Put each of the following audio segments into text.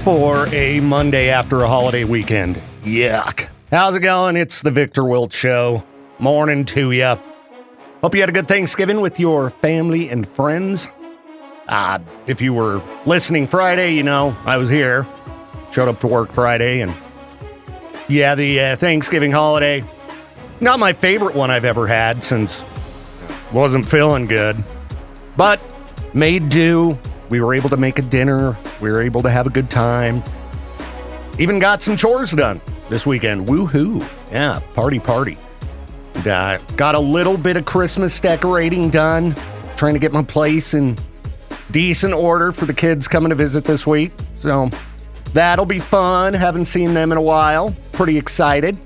for a Monday after a holiday weekend. Yuck. How's it going? It's the Victor Wilt Show. Morning to ya. Hope you had a good Thanksgiving with your family and friends. If you were listening Friday, you know, I was here. Showed up to work Friday, and yeah, the Thanksgiving holiday, not my favorite one I've ever had since wasn't feeling good, but made do. We were able to make a dinner. We were able to have a good time. Even got some chores done this weekend. Woohoo. Yeah, party. And, got a little bit of Christmas decorating done. Trying to get my place in decent order for the kids coming to visit this week. So that'll be fun. Haven't seen them in a while. Pretty excited.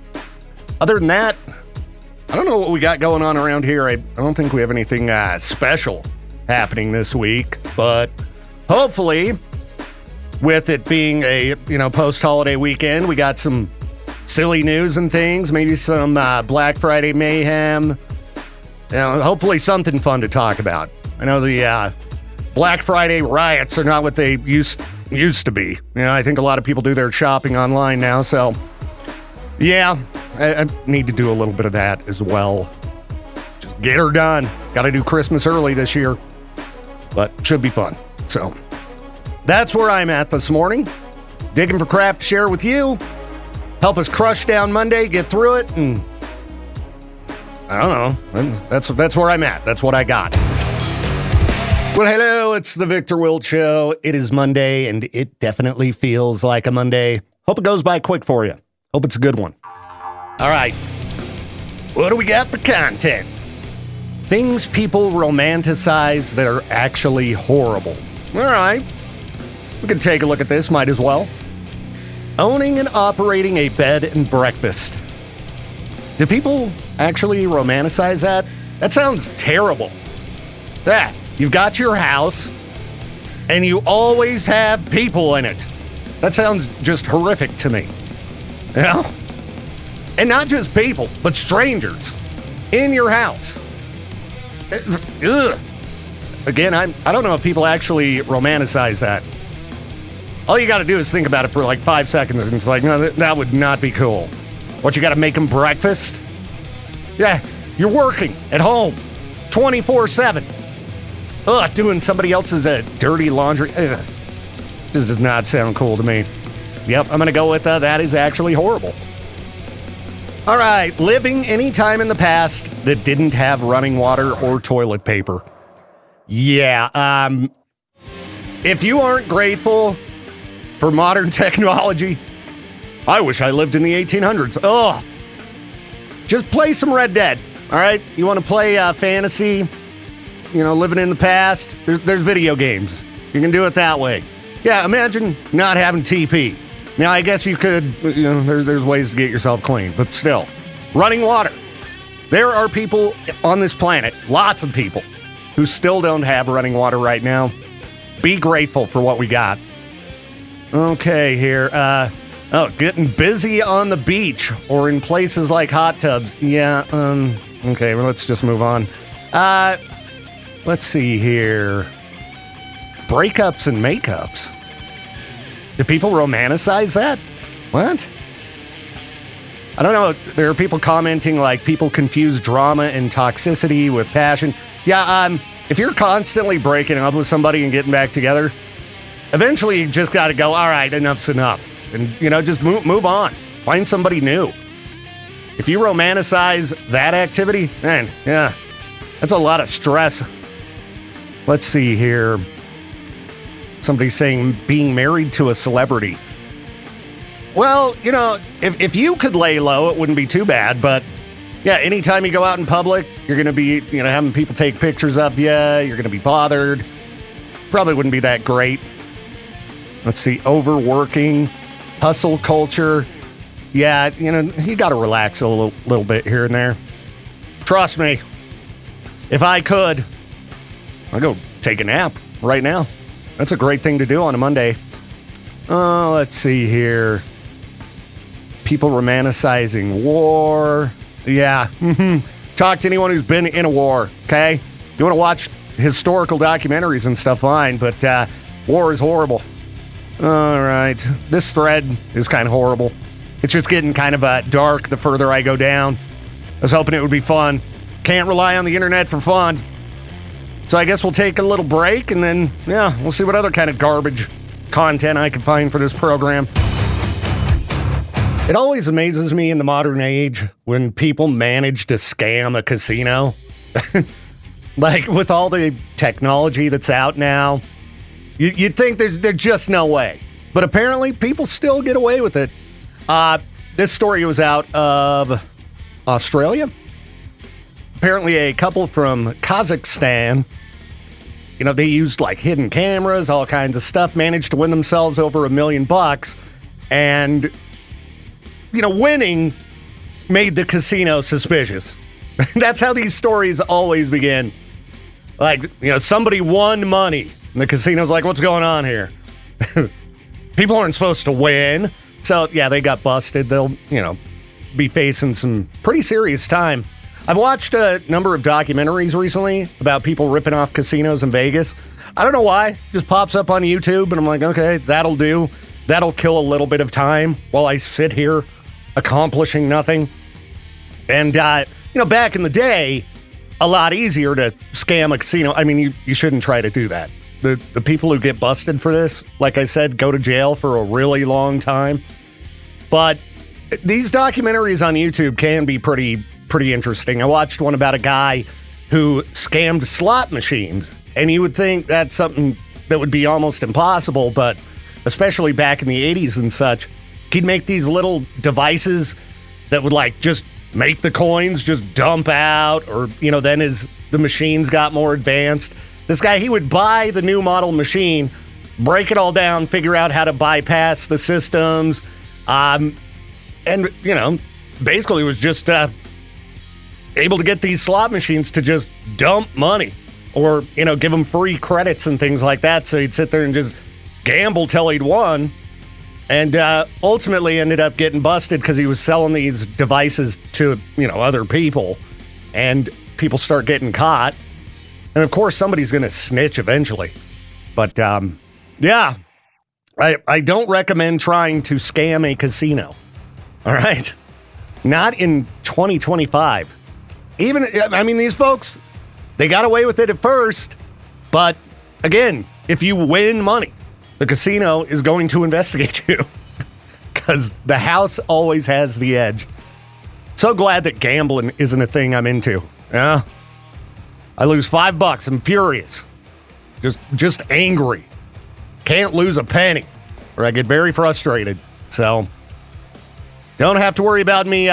Other than that, I don't know what we got going on around here. I don't think we have anything special happening this week, but hopefully, with it being a, post-holiday weekend, we got some silly news and things, maybe some Black Friday mayhem. Hopefully something fun to talk about. I know the Black Friday riots are not what they used to be. I think a lot of people do their shopping online now, so yeah, I need to do a little bit of that as well. Just get her done. Got to do Christmas early this year, but should be fun. So that's where I'm at this morning. Digging for crap to share with you. Help us crush down Monday, get through it, and I don't know. That's where I'm at. That's what I got. Well, hello, it's the Victor Wilt Show. It is Monday, and it definitely feels like a Monday. Hope it goes by quick for you. Hope it's a good one. All right. What do we got for content? Things people romanticize that are actually horrible. All right. We can take a look at this, might as well. Owning and operating a bed and breakfast. Do people actually romanticize that? That sounds terrible. That. You've got your house, and you always have people in it. That sounds just horrific to me. And not just people, but strangers in your house. Ugh. Again, I don't know if people actually romanticize that. All you got to do is think about it for like 5 seconds, and it's like, no, that would not be cool. What, you got to make them breakfast? Yeah, you're working at home 24/7. Ugh, doing somebody else's dirty laundry. Ugh. This does not sound cool to me. Yep, I'm going to go with that is actually horrible. All right, living any time in the past that didn't have running water or toilet paper. Yeah, if you aren't grateful for modern technology, I wish I lived in the 1800s. Ugh. Just play some Red Dead, all right? You want to play fantasy? Living in the past, there's video games. You can do it that way. Yeah, imagine not having TP. Now, I guess you could, there's ways to get yourself clean, but still. Running water. There are people on this planet, lots of people, who still don't have running water right now. Be grateful for what we got. Okay, here. Getting busy on the beach or in places like hot tubs. Yeah, okay, well, let's just move on. Let's see here. Breakups and makeups. Do people romanticize that? What? I don't know. There are people commenting like people confuse drama and toxicity with passion. Yeah, if you're constantly breaking up with somebody and getting back together, eventually you just got to go, all right, enough's enough. And, just move on. Find somebody new. If you romanticize that activity, man, yeah, that's a lot of stress. Let's see here. Somebody's saying being married to a celebrity. Well, if you could lay low, it wouldn't be too bad. But yeah, anytime you go out in public, you're going to be, having people take pictures of you. You're going to be bothered. Probably wouldn't be that great. Let's see, overworking, hustle culture. Yeah, you got to relax a little bit here and there. Trust me, if I could, I'd go take a nap right now. That's a great thing to do on a Monday. Let's see here. People romanticizing war. Yeah. Talk to anyone who's been in a war, okay? You want to watch historical documentaries and stuff, fine, but war is horrible. All right. This thread is kind of horrible. It's just getting kind of dark the further I go down. I was hoping it would be fun. Can't rely on the internet for fun. So I guess we'll take a little break and then, we'll see what other kind of garbage content I can find for this program. It always amazes me in the modern age when people manage to scam a casino. Like, with all the technology that's out now, you'd think there's just no way. But apparently, people still get away with it. This story was out of Australia. Apparently, a couple from Kazakhstan, they used, like, hidden cameras, all kinds of stuff, managed to win themselves over $1 million. And, winning made the casino suspicious. That's how these stories always begin. Like, somebody won money. And the casino's like, what's going on here? People aren't supposed to win. So, they got busted. They'll, be facing some pretty serious time. I've watched a number of documentaries recently about people ripping off casinos in Vegas. I don't know why. Just pops up on YouTube, and I'm like, okay, that'll do. That'll kill a little bit of time while I sit here accomplishing nothing. And, back in the day, a lot easier to scam a casino. I mean, you shouldn't try to do that. The people who get busted for this, like I said, go to jail for a really long time. But these documentaries on YouTube can be pretty interesting. I watched one about a guy who scammed slot machines, and you would think that's something that would be almost impossible, but especially back in the 80s and such, he'd make these little devices that would, like, just make the coins just dump out, or, then as the machines got more advanced, this guy, he would buy the new model machine, break it all down, figure out how to bypass the systems, and, basically was just able to get these slot machines to just dump money, or, give them free credits and things like that, so he'd sit there and just gamble till he'd won. And ultimately ended up getting busted because he was selling these devices to, other people. And people start getting caught. And, of course, somebody's going to snitch eventually. But, I don't recommend trying to scam a casino. All right? Not in 2025. These folks, they got away with it at first. But, again, if you win money, the casino is going to investigate you because the house always has the edge. So glad that gambling isn't a thing I'm into. Yeah, I lose $5. I'm furious. Just angry. Can't lose a penny or I get very frustrated. So don't have to worry about me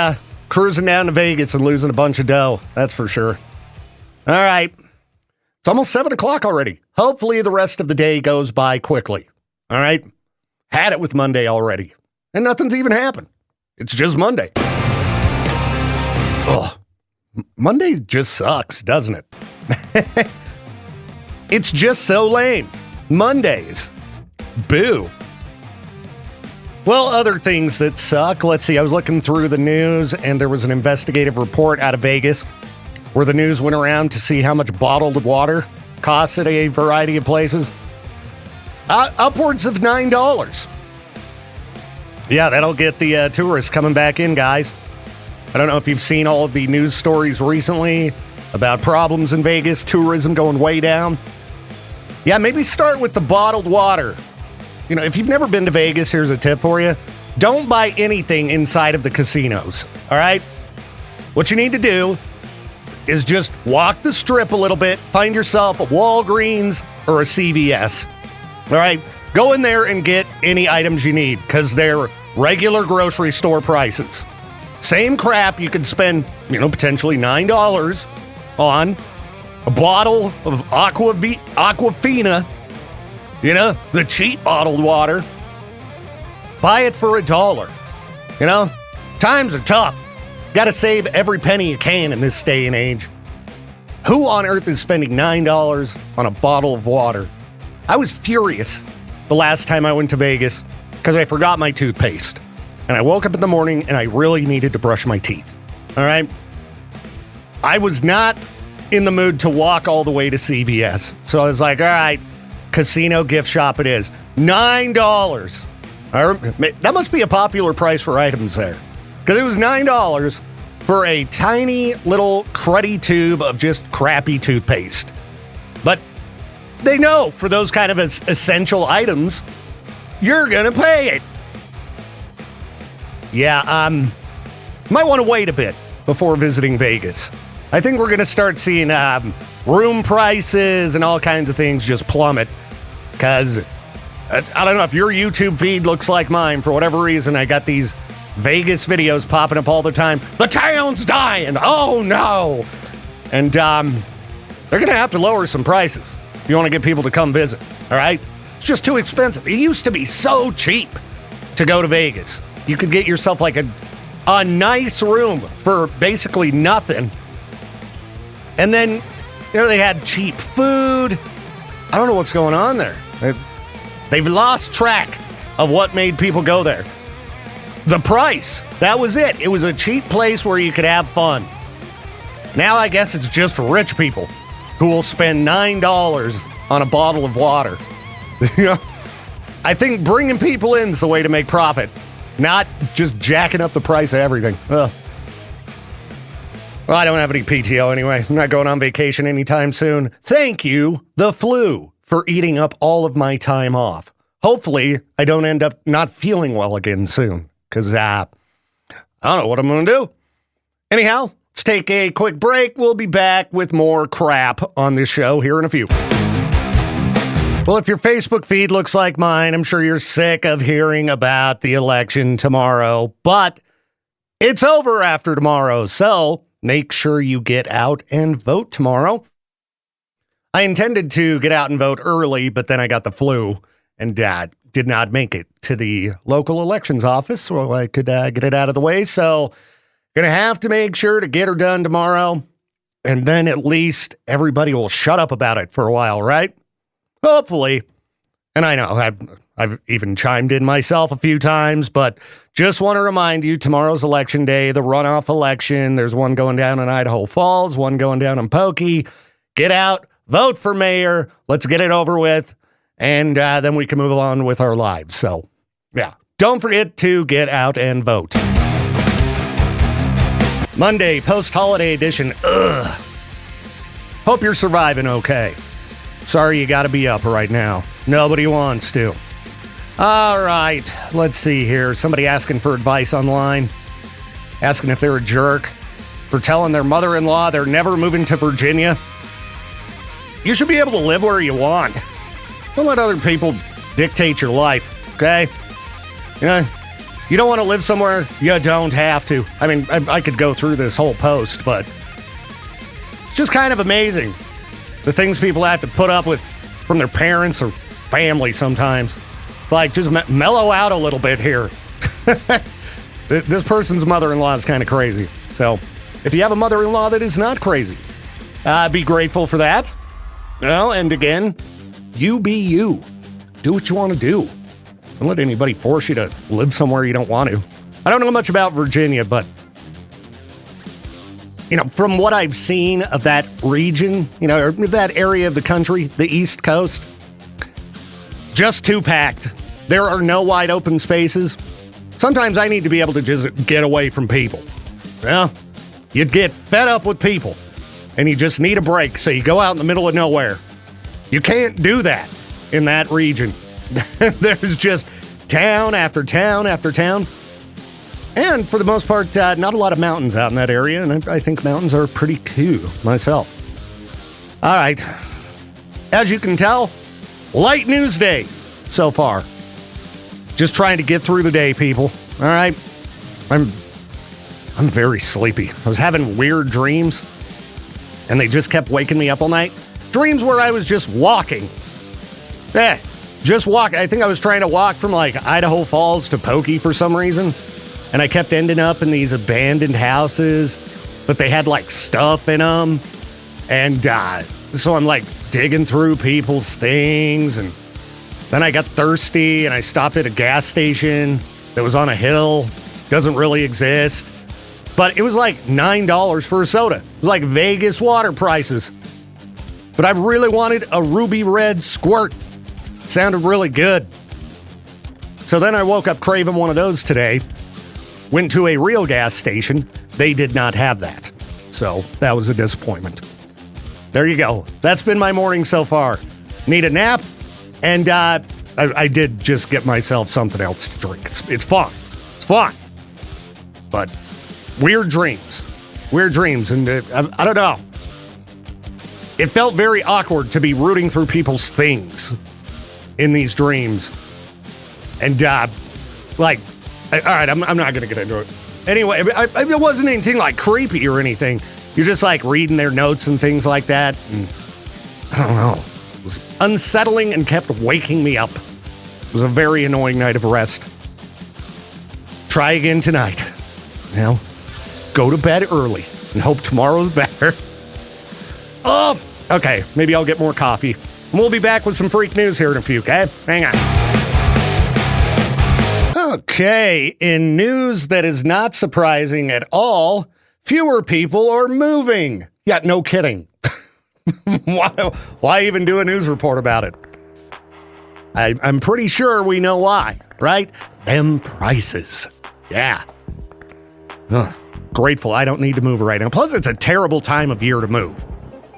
cruising down to Vegas and losing a bunch of dough. That's for sure. All right. It's almost 7 o'clock already. Hopefully the rest of the day goes by quickly. All right? Had it with Monday already. And nothing's even happened. It's just Monday. Ugh. Monday just sucks, doesn't it? It's just so lame. Mondays. Boo. Well, other things that suck. Let's see. I was looking through the news, and there was an investigative report out of Vegas where the news went around to see how much bottled water costs at a variety of places. Upwards of $9. Yeah, that'll get the tourists coming back in, guys. I don't know if you've seen all of the news stories recently about problems in Vegas, tourism going way down. Yeah, maybe start with the bottled water. If you've never been to Vegas, here's a tip for you. Don't buy anything inside of the casinos, all right? What you need to do is just walk the strip a little bit, find yourself a Walgreens or a CVS. All right, go in there and get any items you need because they're regular grocery store prices. Same crap you could spend, potentially $9 on a bottle of Aquafina, the cheap bottled water. Buy it for $1. Times are tough. Got to save every penny you can in this day and age. Who on earth is spending $9 on a bottle of water? I was furious the last time I went to Vegas because I forgot my toothpaste. And I woke up in the morning and I really needed to brush my teeth. All right? I was not in the mood to walk all the way to CVS. So I was like, all right, casino gift shop it is. $9. That must be a popular price for items there. Because it was $9 for a tiny little cruddy tube of just crappy toothpaste. But they know for those kind of essential items, you're going to pay it. Yeah, might want to wait a bit before visiting Vegas. I think we're going to start seeing room prices and all kinds of things just plummet. Because I don't know if your YouTube feed looks like mine. For whatever reason, I got these Vegas videos popping up all the time. The town's dying. Oh, no. And they're going to have to lower some prices if you want to get people to come visit. All right? It's just too expensive. It used to be so cheap to go to Vegas. You could get yourself like a nice room for basically nothing. And then, they had cheap food. I don't know what's going on there. They've lost track of what made people go there. The price, that was it. It was a cheap place where you could have fun. Now I guess it's just rich people who will spend $9 on a bottle of water. I think bringing people in is the way to make profit, not just jacking up the price of everything. Ugh. Well, I don't have any PTO anyway. I'm not going on vacation anytime soon. Thank you, the flu, for eating up all of my time off. Hopefully, I don't end up not feeling well again soon, because I don't know what I'm going to do. Anyhow, let's take a quick break. We'll be back with more crap on this show here in a few. Well, if your Facebook feed looks like mine, I'm sure you're sick of hearing about the election tomorrow, but it's over after tomorrow, so make sure you get out and vote tomorrow. I intended to get out and vote early, but then I got the flu and did not make it to the local elections office so I could get it out of the way. So going to have to make sure to get her done tomorrow, and then at least everybody will shut up about it for a while, right? Hopefully. And I know I've even chimed in myself a few times, but just want to remind you, tomorrow's election day, the runoff election. There's one going down in Idaho Falls, one going down in Pokey. Get out, vote for mayor. Let's get it over with, and then we can move on with our lives. So, yeah, don't forget to get out and vote. Monday, post-holiday edition. Ugh. Hope you're surviving okay. Sorry you got to be up right now. Nobody wants to. All right, let's see here. Somebody asking for advice online, asking if they're a jerk for telling their mother-in-law they're never moving to Virginia. You should be able to live where you want. Don't let other people dictate your life, okay? You don't want to live somewhere you don't have to. I mean, I could go through this whole post, but it's just kind of amazing the things people have to put up with from their parents or family sometimes. It's like, just mellow out a little bit here. This person's mother-in-law is kind of crazy. So if you have a mother-in-law that is not crazy, be grateful for that. And again, you be you. Do what you want to do. Don't let anybody force you to live somewhere you don't want to. I don't know much about Virginia, but from what I've seen of that region, or that area of the country, the East Coast, just too packed. There are no wide open spaces. Sometimes I need to be able to just get away from people. Well, you'd get fed up with people, and you just need a break, so you go out in the middle of nowhere. You can't do that in that region. There's just town after town after town. And for the most part, not a lot of mountains out in that area, and I think mountains are pretty cool myself. All right. As you can tell, light news day so far. Just trying to get through the day, people. All right? I'm very sleepy. I was having weird dreams, and they just kept waking me up all night. Dreams where I was just walking. Just walk. I think I was trying to walk from Idaho Falls to Pokey for some reason. And I kept ending up in these abandoned houses, but they had stuff in them. And so I'm digging through people's things. And then I got thirsty and I stopped at a gas station that was on a hill. Doesn't really exist. But it was $9 for a soda. It was Vegas water prices. But I really wanted a ruby red Squirt. Sounded really good. So then I woke up craving one of those today. Went to a real gas station. They did not have that. So that was a disappointment. There you go. That's been my morning so far. Need a nap. And I did just get myself something else to drink. It's fun. It's fun. But weird dreams. Weird dreams. And I don't know. It felt very awkward to be rooting through people's things in these dreams. And, all right, I'm not going to get into it. Anyway, it wasn't anything like creepy or anything. You're just like reading their notes and things like that. And I don't know. It was unsettling and kept waking me up. It was a very annoying night of rest. Try again tonight. Well, go to bed early and hope tomorrow's better. Oh, okay. Maybe I'll get more coffee. And we'll be back with some freak news here in a few, okay? Hang on. Okay, in news that is not surprising at all, fewer people are moving. Yeah, no kidding. Why even do a news report about it? I'm pretty sure we know why, right? Them prices. Yeah. Ugh, grateful I don't need to move right now. Plus, it's a terrible time of year to move.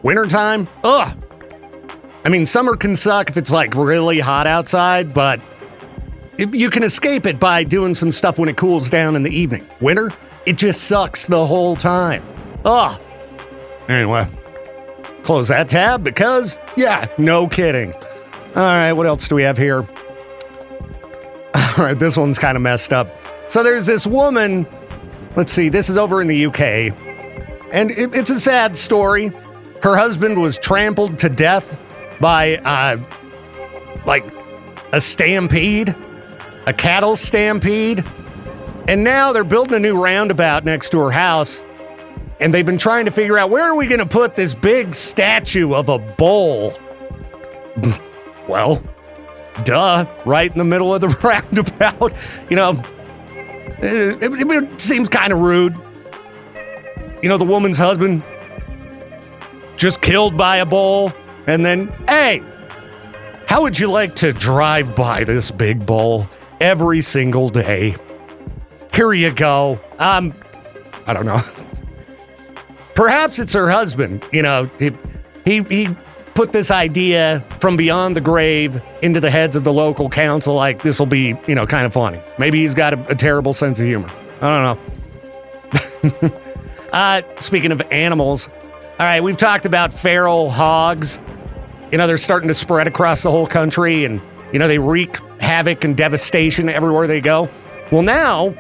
Wintertime? Ugh. I mean, summer can suck if it's like really hot outside, but you can escape it by doing some stuff when it cools down in the evening. Winter, it just sucks the whole time. Ugh. Anyway, close that tab because, yeah, no kidding. All right, what else do we have here? All right, this one's kind of messed up. So there's this woman, let's see, this is over in the UK, and it's a sad story. Her husband was trampled to death by, like, a stampede. A cattle stampede. And now they're building a new roundabout next to her house. And they've been trying to figure out, where are we going to put this big statue of a bull? Well, duh, right in the middle of the roundabout. You know, it seems kind of rude. You know, the woman's husband just killed by a bull. And then, hey, how would you like to drive by this big bull every single day? Here you go. I don't know. Perhaps it's her husband. You know, he put this idea from beyond the grave into the heads of the local council. Like, this will be, you know, kind of funny. Maybe he's got a terrible sense of humor. I don't know. Speaking of animals, all right, we've talked about feral hogs. You know, they're starting to spread across the whole country, and, you know, they wreak havoc and devastation everywhere they go. Well, now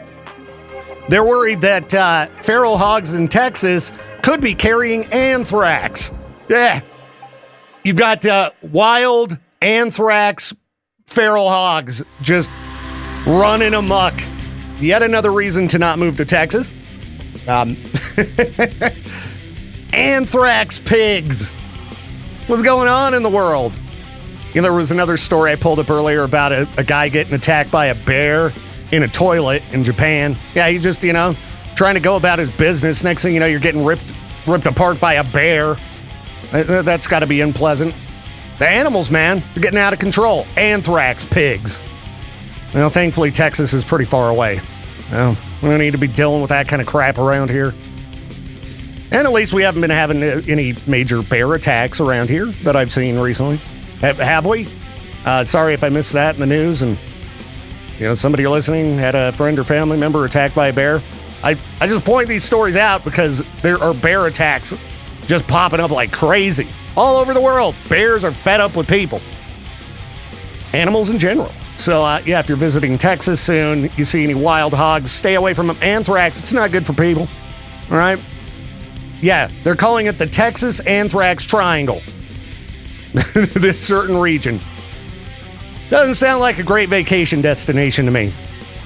they're worried that feral hogs in Texas could be carrying anthrax. Yeah. You've got wild anthrax feral hogs just running amok. Yet another reason to not move to Texas. Anthrax pigs. What's going on in the world? You know, there was another story I pulled up earlier about a guy getting attacked by a bear in a toilet in Japan. Yeah, he's just, you know, trying to go about his business. Next thing you know, you're getting ripped apart by a bear. That's got to be unpleasant. The animals, man, they're getting out of control. Anthrax pigs. Well, thankfully, Texas is pretty far away. Well, we don't need to be dealing with that kind of crap around here. And at least we haven't been having any major bear attacks around here that I've seen recently. Have we? Sorry if I missed that in the news and, you know, somebody listening had a friend or family member attacked by a bear. I just point these stories out because there are bear attacks just popping up like crazy all over the world. Bears are fed up with people. Animals in general. So, yeah, if you're visiting Texas soon, you see any wild hogs, stay away from them. Anthrax, it's not good for people. All right? Yeah, they're calling it the Texas Anthrax Triangle. This certain region. Doesn't sound like a great vacation destination to me.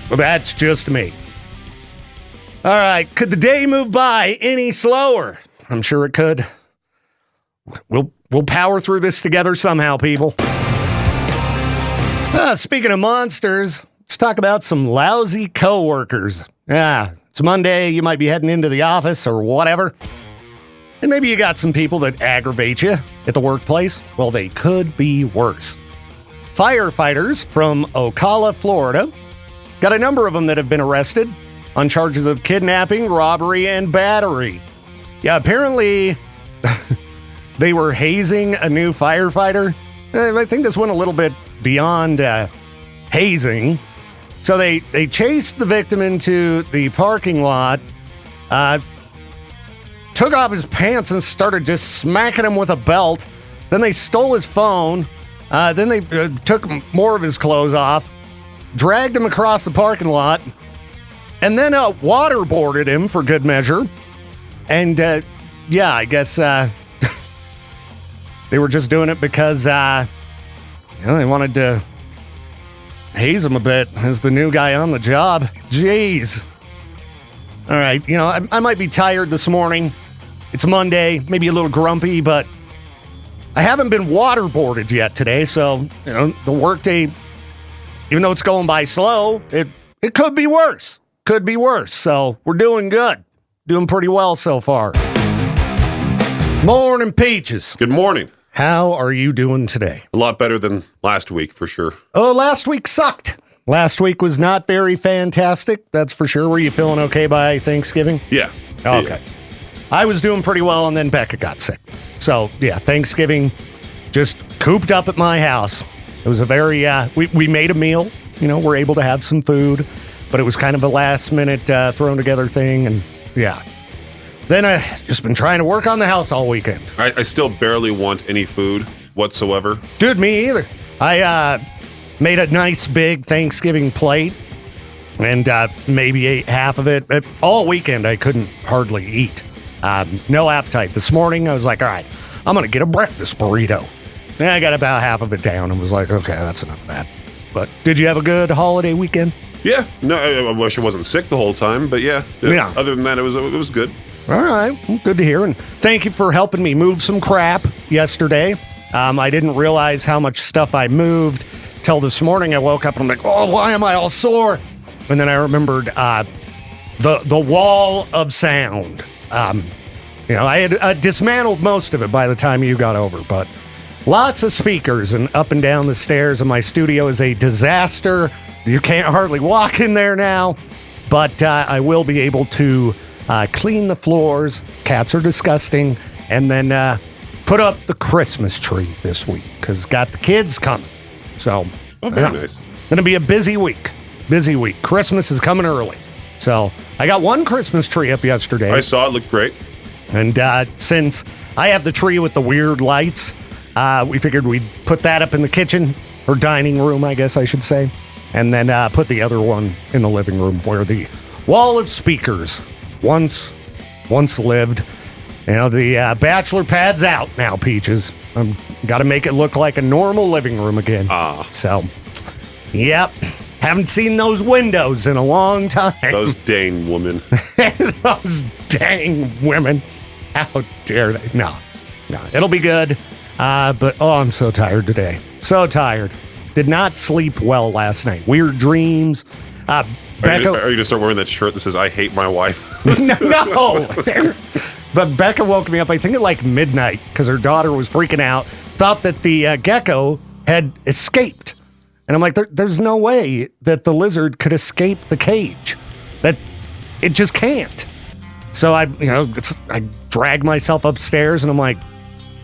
But that's just me. All right, could the day move by any slower? I'm sure it could. We'll power through this together somehow, people. Speaking of monsters, let's talk about some lousy coworkers. Yeah, it's Monday, you might be heading into the office or whatever. And maybe you got some people that aggravate you at the workplace. Well, they could be worse. Firefighters from Ocala, Florida. Got a number of them that have been arrested on charges of kidnapping, robbery, and battery. Yeah, apparently they were hazing a new firefighter. I think this went a little bit beyond hazing. So they chased the victim into the parking lot, took off his pants and started just smacking him with a belt. Then they stole his phone. Then they took more of his clothes off, dragged him across the parking lot, and then waterboarded him for good measure. And yeah, I guess they were just doing it because they wanted to haze him a bit as the new guy on the job. Jeez. All right, I might be tired this morning. It's Monday, maybe a little grumpy, but I haven't been waterboarded yet today, so, the workday, even though it's going by slow, it could be worse. Could be worse, so we're doing good. Doing pretty well so far. Morning, Peaches. Good morning. How are you doing today? A lot better than last week, for sure. Oh, last week sucked. Last week was not very fantastic, that's for sure. Were you feeling okay by Thanksgiving? Yeah. Okay. Yeah. I was doing pretty well, and then Becca got sick. So, yeah, Thanksgiving just cooped up at my house. It was a very, we made a meal. We're able to have some food, but it was kind of a last-minute thrown together thing, and yeah. Then I just been trying to work on the house all weekend. I still barely want any food whatsoever. Dude, me either. I made a nice big Thanksgiving plate and maybe ate half of it. All weekend, I couldn't hardly eat. No appetite. This morning, I was like, all right, I'm going to get a breakfast burrito. And I got about half of it down and was like, okay, that's enough of that. But did you have a good holiday weekend? Yeah. No, I wish I wasn't sick the whole time, but yeah. Other than that, it was good. All right. Well, good to hear. And thank you for helping me move some crap yesterday. I didn't realize how much stuff I moved till this morning. I woke up and I'm like, oh, why am I all sore? And then I remembered the wall of sound. I had dismantled most of it by the time you got over, but lots of speakers and up and down the stairs in my studio is a disaster. You can't hardly walk in there now, but I will be able to clean the floors. Cats are disgusting. And then put up the Christmas tree this week because got the kids coming. So, very nice. Going to be a busy week. Busy week. Christmas is coming early. So I got one Christmas tree up yesterday. I saw it. Looked great. And since I have the tree with the weird lights, we figured we'd put that up in the kitchen, or dining room, I guess I should say. And then put the other one in the living room where the wall of speakers once lived. The bachelor pad's out now, Peaches. Got to make it look like a normal living room again. So, yep. Haven't seen those windows in a long time. Those dang women. Those dang women. How dare they? No. It'll be good. But, I'm so tired today. So tired. Did not sleep well last night. Weird dreams. Becca, are you going to start wearing that shirt that says, I hate my wife? No. But Becca woke me up, I think at like midnight, because her daughter was freaking out, thought that the gecko had escaped. And I'm like, there's no way that the lizard could escape the cage. That it just can't. So I drag myself upstairs and I'm like,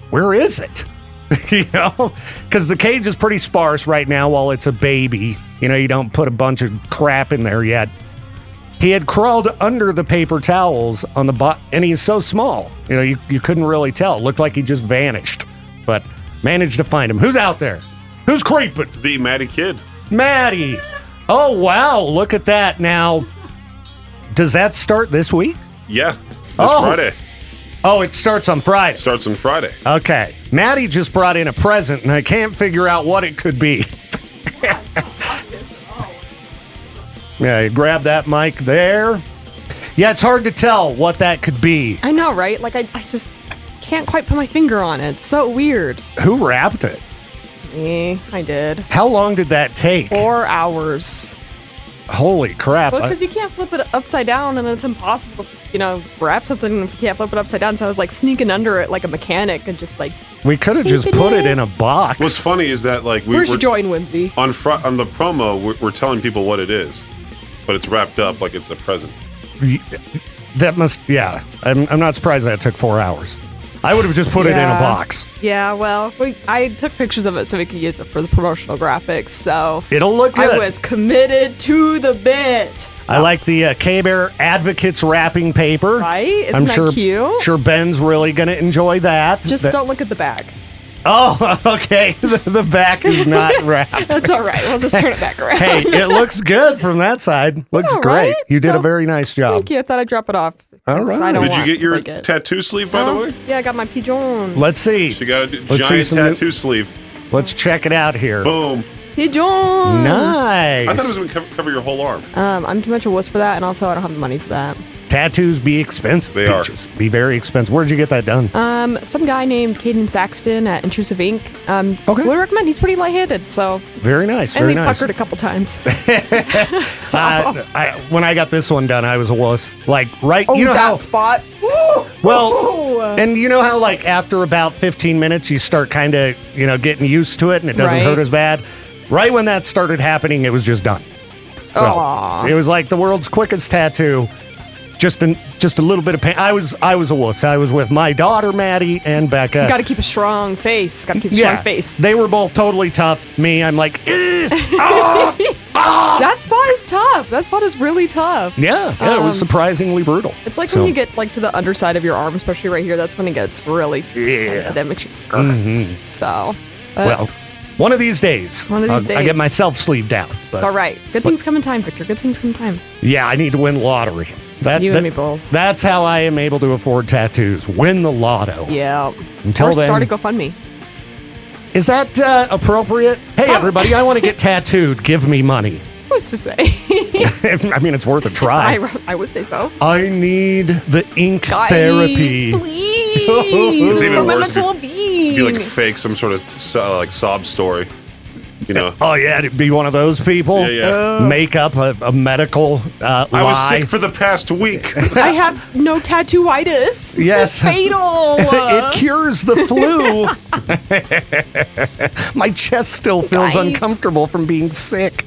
where is it? Because the cage is pretty sparse right now while it's a baby. You don't put a bunch of crap in there yet. He had crawled under the paper towels on the bottom, and he's so small. You couldn't really tell. It looked like he just vanished, but managed to find him. Who's out there? Who's creeping? It's the Maddie kid. Maddie. Oh, wow. Look at that. Now, does that start this week? Yeah. This Friday. Oh, it starts on Friday. Starts on Friday. Okay. Maddie just brought in a present, and I can't figure out what it could be. Yeah, grab that mic there. Yeah, it's hard to tell what that could be. I know, right? Like, I just can't quite put my finger on it. It's so weird. Who wrapped it? Me. I did. How long did that take? 4 hours. Holy crap. Well, because you can't flip it upside down, and it's impossible to, wrap something if you can't flip it upside down. So I was like sneaking under it like a mechanic and just like. We could have just put it in a box. What's funny is that like where's your joy and whimsy? On the promo, we're telling people what it is, but it's wrapped up like it's a present. That must, yeah. I'm not surprised that took 4 hours. I would have just put it in a box. Yeah, well, I took pictures of it so we could use it for the promotional graphics, so... It'll look good. I was committed to the bit. I like the K-Bear Advocates wrapping paper. Right? Isn't that cute? Sure Ben's really going to enjoy that. Just don't look at the back. Oh, okay. The back is not wrapped. That's all right. We'll just turn it back around. Hey, it looks good from that side. Looks great. Right? You did a very nice job. Thank you. I thought I'd drop it off. All right. Did you get your tattoo sleeve, by the way? Yeah, I got my pigeon. Let's see. She got a giant tattoo sleeve. Let's check it out here. Boom. Pigeon. Nice. I thought it was going to cover your whole arm. I'm too much a wuss for that, and also I don't have the money for that. Tattoos be expensive. They are. Be very expensive. Where'd you get that done? Some guy named Caden Saxton at Intrusive Ink. Okay. Would recommend. He's pretty light-handed, so. Very nice. And Very he nice. puckered a couple times. When I got this one done, I was a wuss. Like, right? Oh, you know that how, spot. well, and you know how, like, after about 15 minutes, you start kind of, getting used to it and it doesn't Right. hurt as bad? Right when that started happening, it was just done. So Aw. it was like the world's quickest tattoo. Just a little bit of pain. I was a wuss. I was with my daughter, Maddie, and Becca. Got to keep a strong face. Got to keep a strong face. They were both totally tough. Me, I'm like, That spot is tough. That spot is really tough. yeah, it was surprisingly brutal. It's like when you get like to the underside of your arm, especially right here. That's when it gets really sensitive. Makes you So, well, one of these days, One of these I days. get myself sleeved out. But it's all right. Good things come in time, Victor. Good things come in time. yeah, I need to win the lottery. You and me both. That's how I am able to afford tattoos. Win the lotto. Yeah. Until or then, start a GoFundMe. Is that appropriate? Hey, everybody, I want to get tattooed. Give me money. Who's to say? I mean, it's worth a try. I would say so. I need the ink therapy. Please. It's even For my worse if mental you being. like fake some sort of sob story. Oh, yeah, to be one of those people. Yeah. Make up a medical lie. I was sick for the past week. I have no tattooitis. Yes. It's fatal. It cures the flu. My chest still feels Guys. uncomfortable from being sick.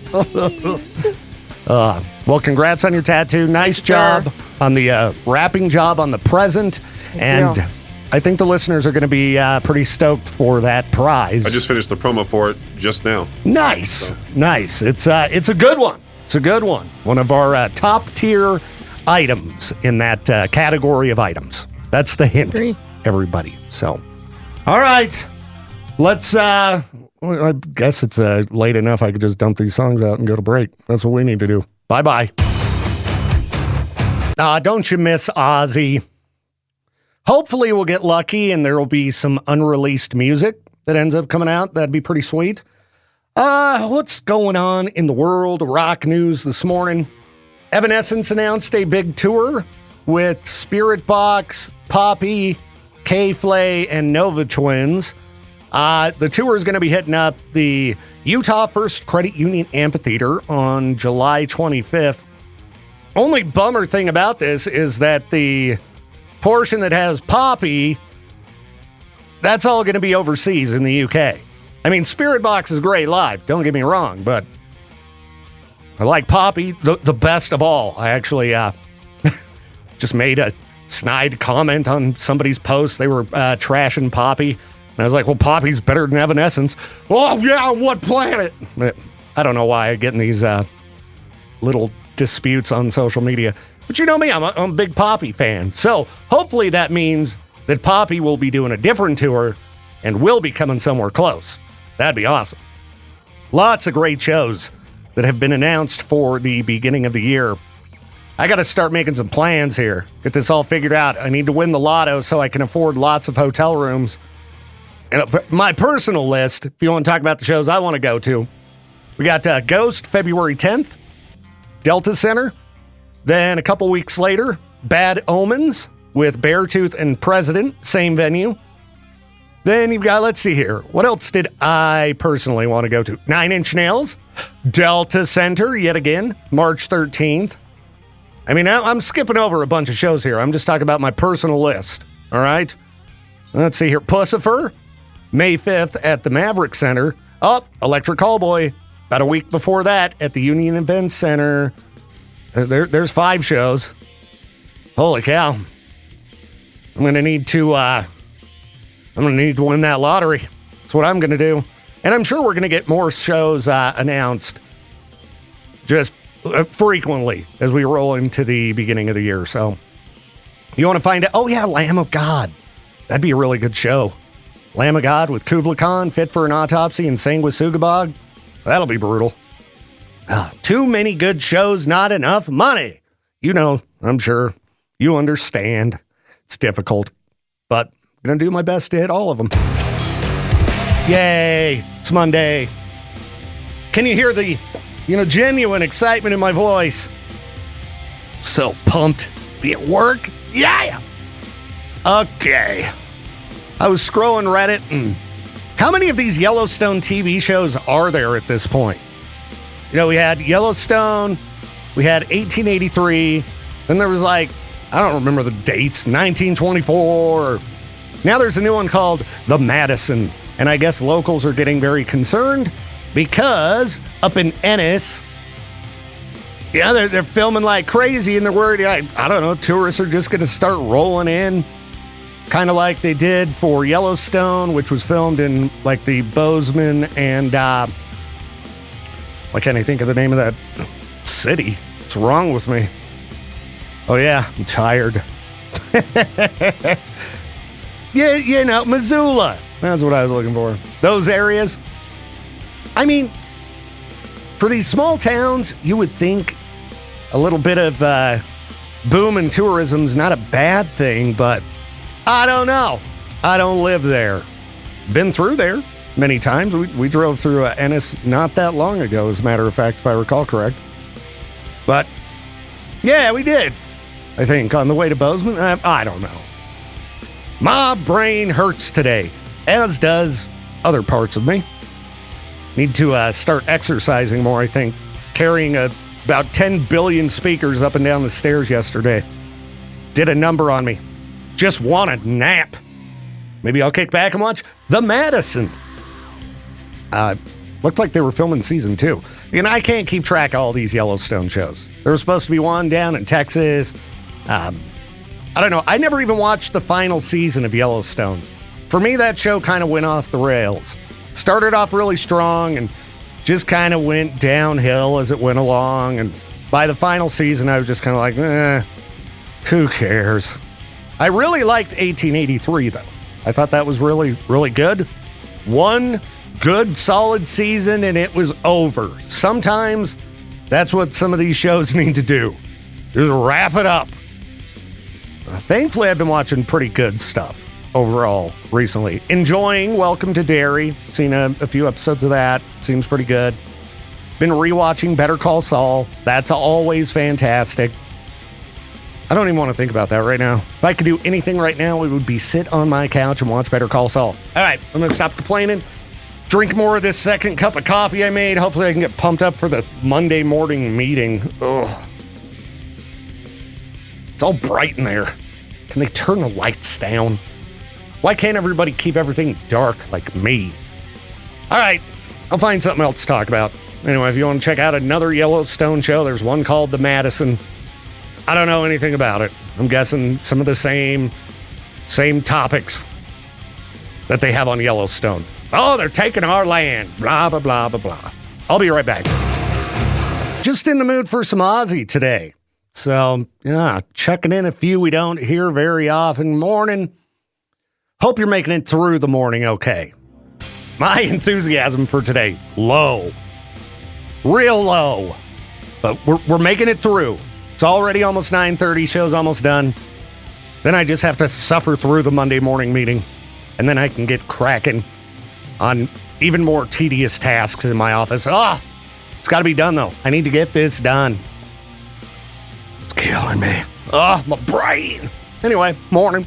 Well, congrats on your tattoo. Nice job on the wrapping job on the present. And you. I think the listeners are going to be pretty stoked for that prize. I just finished the promo for it just now. Nice. Nice. It's a good one. It's a good one. One of our top tier items in that category of items. That's the hint, Agree. everybody. So, all right. Let's, I guess it's late enough. I could just dump these songs out and go to break. That's what we need to do. Bye-bye. Don't you miss Ozzy? Hopefully we'll get lucky and there will be some unreleased music that ends up coming out. That'd be pretty sweet. What's going on in the world of rock news this morning? Evanescence announced a big tour with Spirit Box, Poppy, K-Flay, and Nova Twins. The tour is going to be hitting up the Utah First Credit Union Amphitheater on July 25th. Only bummer thing about this is that the portion that has Poppy, that's all going to be overseas in the UK. I mean, Spirit Box is great live, don't get me wrong, but I like Poppy the best of all. I actually just made a snide comment on somebody's post. They were trashing Poppy. And I was like, well, Poppy's better than Evanescence. Oh, yeah, on what planet? I don't know why I get in these little disputes on social media. But you know me, I'm a big Poppy fan. So hopefully that means that Poppy will be doing a different tour and will be coming somewhere close. That'd be awesome. Lots of great shows that have been announced for the beginning of the year. I got to start making some plans here. Get this all figured out. I need to win the lotto so I can afford lots of hotel rooms. And my personal list, if you want to talk about the shows I want to go to, we got Ghost February 10th, Delta Center. Then a couple weeks later, Bad Omens with Beartooth and President, same venue. Then you've got, let's see here, what else did I personally want to go to? 9 Inch Nails, Delta Center, yet again, March 13th. I mean, I'm skipping over a bunch of shows here. I'm just talking about my personal list, all right? Let's see here. Pussifer, May 5th at the Maverick Center. Electric Callboy, about a week before that at the Union Event Center. There's 5 shows. Holy cow. I'm going to need to win that lottery. That's what I'm going to do. And I'm sure we're going to get more shows announced just frequently as we roll into the beginning of the year. So you want to find out? Oh, yeah, Lamb of God. That'd be a really good show. Lamb of God with Kubla Khan, Fit for an Autopsy, and Sanguisugabog. That'll be brutal. Too many good shows, not enough money. You know, I'm sure you understand. It's difficult, but I'm going to do my best to hit all of them. Yay, it's Monday. Can you hear the, genuine excitement in my voice? So pumped to be at work. Yeah. Okay. I was scrolling Reddit, and how many of these Yellowstone TV shows are there at this point? We had Yellowstone, we had 1883, then there was I don't remember the dates, 1924. Now there's a new one called The Madison, and I guess locals are getting very concerned because up in Ennis, they're filming like crazy, and they're worried, I don't know, tourists are just going to start rolling in, kind of like they did for Yellowstone, which was filmed in the Bozeman and, why can't I think of the name of that city? What's wrong with me? Oh yeah, I'm tired. Yeah, Missoula. That's what I was looking for. Those areas. I mean, for these small towns, you would think a little bit of boom in tourism's not a bad thing, but I don't know. I don't live there. Been through there many times. We drove through Ennis not that long ago, as a matter of fact, if I recall correct. But, yeah, we did. I think on the way to Bozeman. I don't know. My brain hurts today, as does other parts of me. Need to start exercising more, I think. Carrying about 10 billion speakers up and down the stairs yesterday did a number on me. Just want a nap. Maybe I'll kick back and watch The Madison. Looked like they were filming season 2. I can't keep track of all these Yellowstone shows. There was supposed to be one down in Texas. I don't know. I never even watched the final season of Yellowstone. For me, that show kind of went off the rails. Started off really strong and just kind of went downhill as it went along. And by the final season, I was just kind of like, who cares? I really liked 1883, though. I thought that was really, really good. One good, solid season, and it was over. Sometimes that's what some of these shows need to do. Just wrap it up. Thankfully, I've been watching pretty good stuff overall recently. Enjoying Welcome to Derry. Seen a few episodes of that. Seems pretty good. Been rewatching Better Call Saul. That's always fantastic. I don't even want to think about that right now. If I could do anything right now, it would be sit on my couch and watch Better Call Saul. All right, I'm going to stop complaining. Drink more of this second cup of coffee I made. Hopefully I can get pumped up for the Monday morning meeting. Ugh. It's all bright in there. Can they turn the lights down? Why can't everybody keep everything dark like me? All right, I'll find something else to talk about. Anyway, if you want to check out another Yellowstone show, there's one called The Madison. I don't know anything about it. I'm guessing some of the same topics that they have on Yellowstone. Oh, they're taking our land. Blah, blah, blah, blah, blah. I'll be right back. Just in the mood for some Aussie today. So, yeah, checking in a few we don't hear very often. Morning. Hope you're making it through the morning okay. My enthusiasm for today, low. Real low. But we're making it through. It's already almost 9:30. Show's almost done. Then I just have to suffer through the Monday morning meeting. And then I can get cracking on even more tedious tasks in my office. It's got to be done, though. I need to get this done. It's killing me. My brain. Anyway, morning.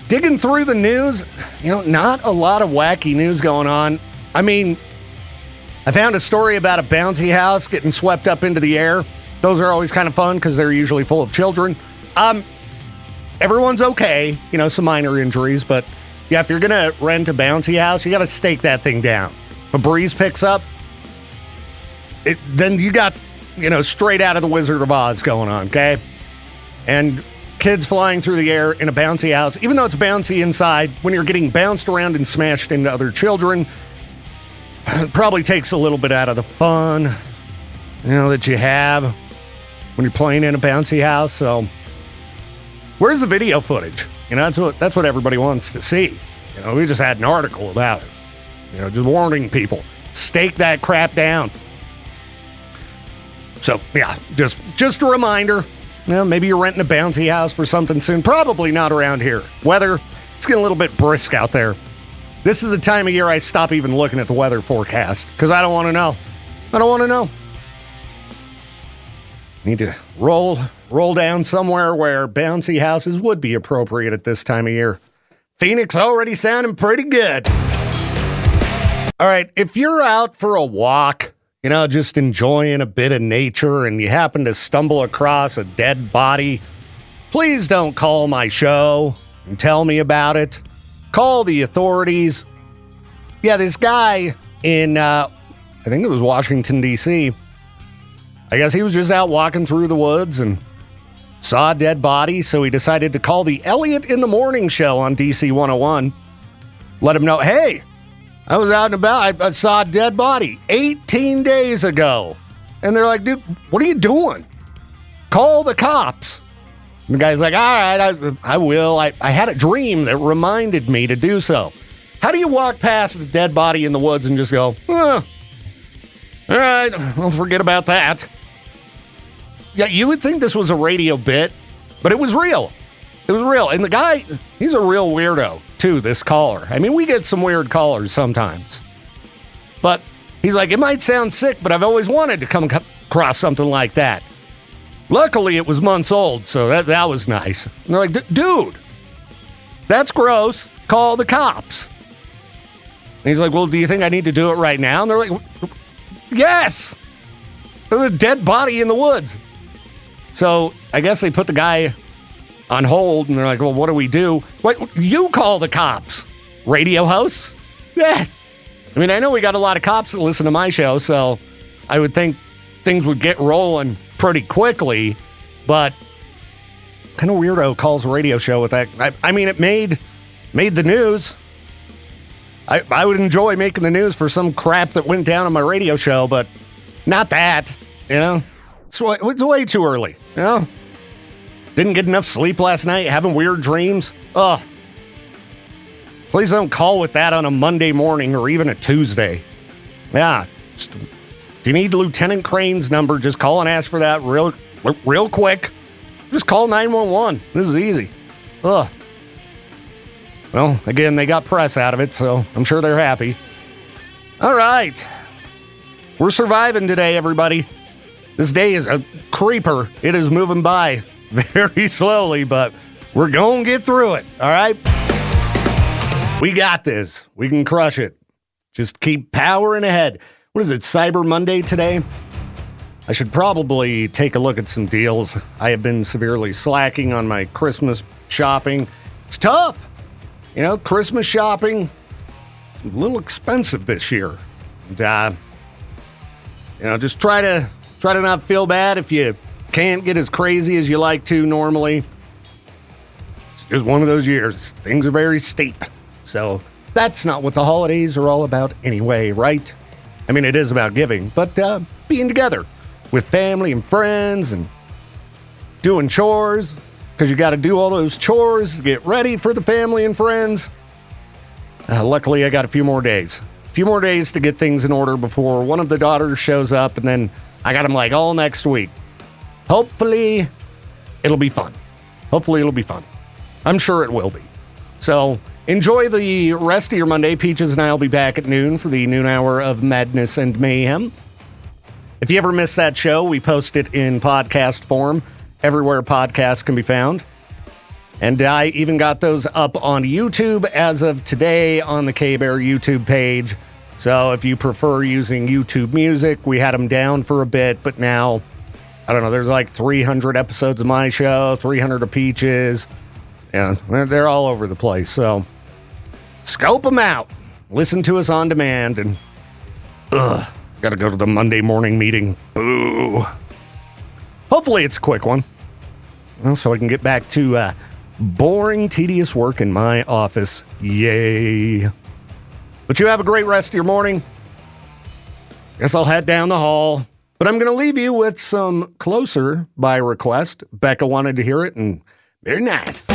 Digging through the news, not a lot of wacky news going on. I mean, I found a story about a bouncy house getting swept up into the air. Those are always kind of fun because they're usually full of children. Everyone's okay, some minor injuries, but yeah, if you're going to rent a bouncy house, you got to stake that thing down. If a breeze picks up, then you got, straight out of the Wizard of Oz going on, okay? And kids flying through the air in a bouncy house, even though it's bouncy inside, when you're getting bounced around and smashed into other children, it probably takes a little bit out of the fun, that you have when you're playing in a bouncy house. So, where's the video footage? That's what everybody wants to see. We just had an article about it. Just warning people, stake that crap down. So, yeah, just a reminder. Maybe you're renting a bouncy house for something soon. Probably not around here. Weather, it's getting a little bit brisk out there. This is the time of year I stop even looking at the weather forecast because I don't want to know. Need to roll down somewhere where bouncy houses would be appropriate at this time of year. Phoenix already sounding pretty good. All right, if you're out for a walk, just enjoying a bit of nature and you happen to stumble across a dead body, please don't call my show and tell me about it. Call the authorities. Yeah, this guy in, I think it was Washington, D.C., I guess he was just out walking through the woods and saw a dead body, so he decided to call the Elliot in the Morning show on DC 101. Let him know, hey, I was out and about. I saw a dead body 18 days ago. And they're like, dude, what are you doing? Call the cops. And the guy's like, all right, I will. I had a dream that reminded me to do so. How do you walk past a dead body in the woods and just go, all right, I'll forget about that? Yeah, you would think this was a radio bit, but it was real. It was real. And the guy, he's a real weirdo, too, this caller. I mean, we get some weird callers sometimes. But he's like, it might sound sick, but I've always wanted to come across something like that. Luckily, it was months old, so that was nice. And they're like, dude, that's gross. Call the cops. And he's like, well, do you think I need to do it right now? And they're like, yes. There's a dead body in the woods. So I guess they put the guy on hold, and they're like, well, what do we do? What, you call the cops. Radio hosts? Yeah. I mean, I know we got a lot of cops that listen to my show, so I would think things would get rolling pretty quickly, but kind of weirdo calls a radio show with that. I mean, it made the news. I would enjoy making the news for some crap that went down on my radio show, but not that, It's way too early, Didn't get enough sleep last night, having weird dreams. Ugh. Please don't call with that on a Monday morning or even a Tuesday. Yeah. If you need Lieutenant Crain's number, just call and ask for that real quick. Just call 911. This is easy. Ugh. Well, again, they got press out of it, so I'm sure they're happy. All right. We're surviving today, everybody. This day is a creeper. It is moving by very slowly, but we're going to get through it, all right? We got this. We can crush it. Just keep powering ahead. What is it, Cyber Monday today? I should probably take a look at some deals. I have been severely slacking on my Christmas shopping. It's tough. Christmas shopping, a little expensive this year. And, just try to not feel bad if you can't get as crazy as you like to normally. It's just one of those years. Things are very steep. So that's not what the holidays are all about anyway, right? I mean, it is about giving, but being together with family and friends and doing chores, because you got to do all those chores to get ready for the family and friends. Luckily, I got a few more days to get things in order before one of the daughters shows up, and then I got them all next week. Hopefully, it'll be fun. I'm sure it will be. So enjoy the rest of your Monday. Peaches and I will be back at noon for the noon hour of madness and mayhem. If you ever miss that show, we post it in podcast form everywhere podcasts can be found. And I even got those up on YouTube as of today on the K-Bear YouTube page. So if you prefer using YouTube Music, we had them down for a bit, but now, I don't know, there's like 300 episodes of my show, 300 of Peaches, and they're all over the place. So scope them out. Listen to us on demand, and gotta go to the Monday morning meeting. Boo. Hopefully it's a quick one, so I can get back to boring, tedious work in my office. Yay. But you have a great rest of your morning. Guess I'll head down the hall. But I'm going to leave you with some Closer by request. Becca wanted to hear it, and very nice.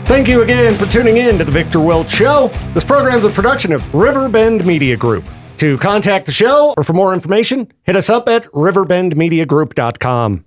Thank you again for tuning in to the Victor Wilt Show. This program is a production of Riverbend Media Group. To contact the show or for more information, hit us up at riverbendmediagroup.com.